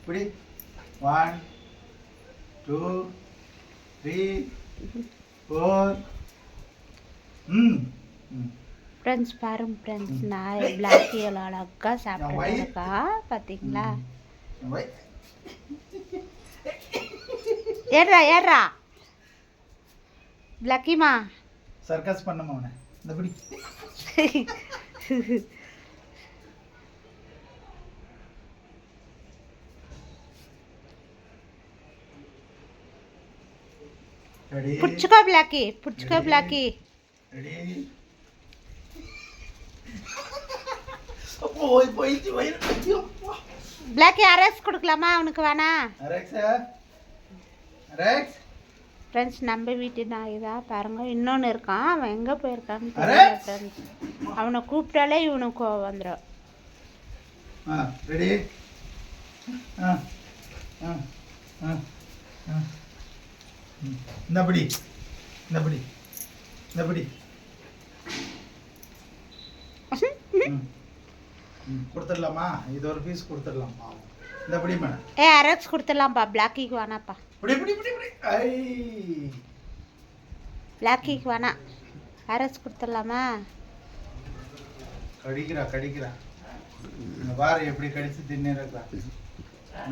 இப்படி 1 2 3 4 ஃப்ரெண்ட்ஸ் பாருங்க ஃப்ரெண்ட்ஸ், நான் பிளாக்கி எவ்வளோ அழகாக சாப்பிட்ருக்கா பார்த்தீங்களா? ஏறா பிளாக்கிமா சர்க்கஸ் பண்ணமா அவனை இந்த பிடி. புடிச்சுக்கோ பிளாக்கி, புடிச்சுக்கோ பிளாக்கி. பிளாக்கி அரேக்ஸ் கொடுக்கலாமா? அவனுக்கு வேணா ஃப்ரெண்ட்ஸ். நம்ம வீட்டு நாய் தான் பாருங்க. இன்னொன்று இருக்கான், அவன் எங்கே போயிருக்கான்னு தெரியல ஃப்ரெண்ட்ஸ். அவனை கூப்பிட்டாலே இவனுக்கு வந்துடும். இந்தபடி இந்தபடி இந்தபடி கொடுத்துடலாமா? இது ஒரு பீஸ் கொடுத்துடலாமா? இந்தபடி மேடம். அரேக்ஸ் கொடுத்துடலாம்ப்பா, பிளாக்கிக்கு வேணாப்பா. பிளாக்கிக்கு வேணாம், அரேக்ஸ் கொடுத்துடலாமா? கடிக்கிறா இந்த வாரம் எப்படி கடிச்சு தின்னுறா.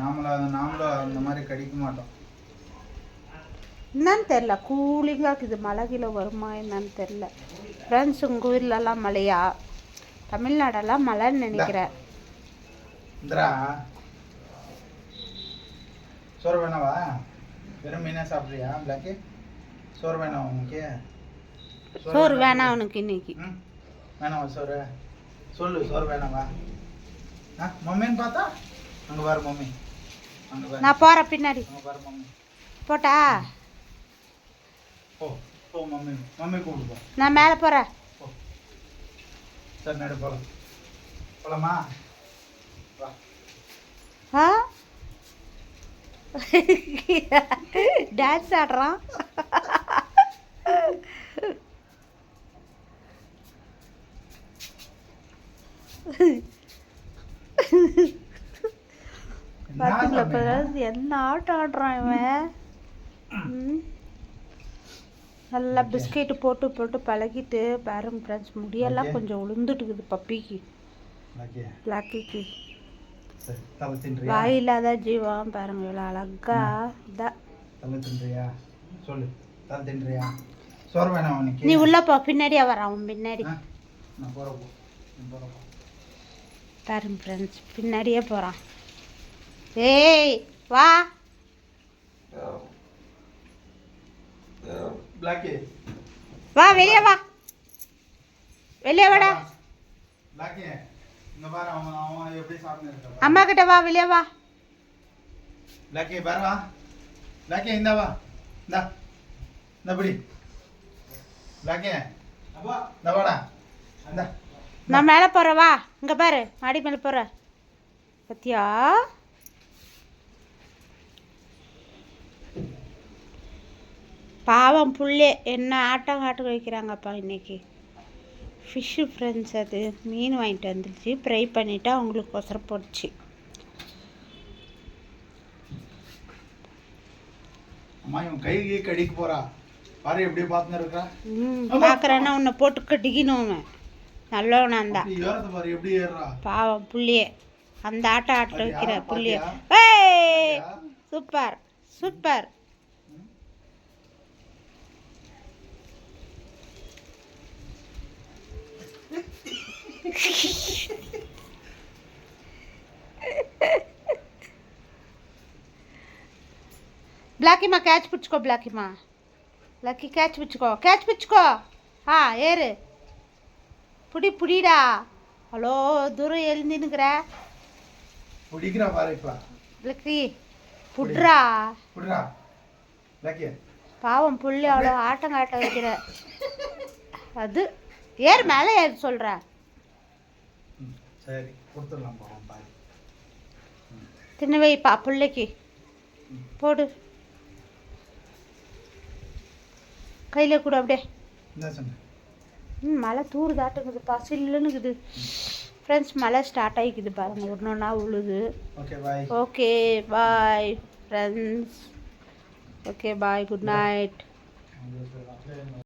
நாமளும் அந்த மாதிரி கடிக்க மாட்டோம். என்னன்னு தெரில, கூலிங்காக இருக்குது. மழை கீழே வருமா என்னன்னு தெரில ஃப்ரெண்ட்ஸ். உங்கள் ஊர்லலாம் மழையா? தமிழ்நாடெல்லாம் மழைன்னு நினைக்கிறேன். இந்திரா சோறு வேணாவா? வெறும் மீனா சாப்பிட்றியா பிளாக்கி? சோறு வேணாம் உனக்கு? சோறு வேணாம் அவனுக்கு இன்னைக்கு. வேணாவா சோறு? சொல்லு, சோறு வேணாவா? மம்மின்னு பார்த்தா அங்கே பாரு மம்மி, அங்கே பாரு. நான் போகிறேன் பின்னாடி. அங்கே பாரு மம்மி. போட்டா போ மம்மி, மம்மி கூப்பிட்டு போ. நான் மேலே போகிறேன். சரி நடு போகலாம். போகலாமா? வா. டான்ஸ் ஆடுறான். என்ன ஆட்டம் ஆடுறான் இவன். நல்லா பிஸ்கெட்டு போட்டு போட்டு பழகிட்டு பாருங்க ஃப்ரெண்ட்ஸ். முடியெல்லாம் கொஞ்சம் உளுந்துட்டுக்குது பப்பிக்கு, பிளாக்கிக்கு. வாயில்லாத ஜீவம் பாருங்க, இவ்வளோ அழகா இதான். சொல்லு, தலை தின்றியா? சோறு வேணாம் உனக்கு? நீ உள்ள போ, பின்னாடியே வரான் அவன் பின்னாடி. பாருங்க ஃப்ரெண்ட்ஸ், பின்னாடியே போகிறான். ஏய் வா பிளாக்கி, வா வெளியே வா, வெளியே வாடா. பிளாக்கி இங்க பாரு, அவன் எப்படி சாப்பிட்டு இருக்கான். அம்மா கிட்ட வா, வெளியே வா. பிளாக்கி பாரு வா. பிளாக்கி இந்த வா, இந்த பிடி. பிளாக்கி இந்த வாடா. நான் மேலே போகிறேன், வா. இங்கே பாரு, மாடி மேலே போகிறேன் பத்தியா? பாவம் புள்ளே என்ன ஆட்டம் காட்டு வைக்கிறாங்கப்பா இன்னைக்கு. ஃபிஷ்ஷு ஃப்ரெண்ட்ஸ், அது மீன் வாங்கிட்டு வந்துடுச்சு, ஃப்ரை பண்ணிவிட்டு அவங்களுக்கு ஒசரம் போடுச்சு. அம்மா இவன் கை கடிக்க போறா பாரு, எப்படி பார்த்துன்னு இருக்கா. பார்க்குறான்னா உன்னை போட்டு கட்டிக்கணும். அவன் நல்லவனாந்தான். பாரு எப்படி ஏறுறா பாவம் புள்ளியே. அந்த ஆட்டம் ஆட்ட வைக்கிற புள்ளிய. ஏய் சூப்பர் சூப்பர். பிளாக்கிமா கேட்ச் பிடிச்சிக்கோ. பிளாக்கிமா பிளாக்கி கேட்ச் பிடிச்சிக்கோ, கேட்ச் பிடிச்சிக்கோ. ஏறு புடிடா. அவ்வளோ தூரம் எழுந்தினுக்கிற. பிடிக்கிறா பாரு. இப்போ பிளாக்கி புட்றா. பாவம் புள்ளி அவ்வளோ ஆட்டம் காட்ட வைக்கிற. அது ஏறு, மேலே ஏறு சொல்கிற. சரி கொடுத்துடலாம் பாரு. தின்னு வைப்பா பிள்ளைக்கு போடு. கையில் கூட அப்படியே. மழை தூர் தாட்டுங்குதுப்பா, சில்லுன்னுக்குது. ஃப்ரெண்ட்ஸ் மழை ஸ்டார்ட் ஆகிக்குது பாருங்கள், ஒன்றா உழுது. Okay bye. Okay bye friends. Okay bye, good night.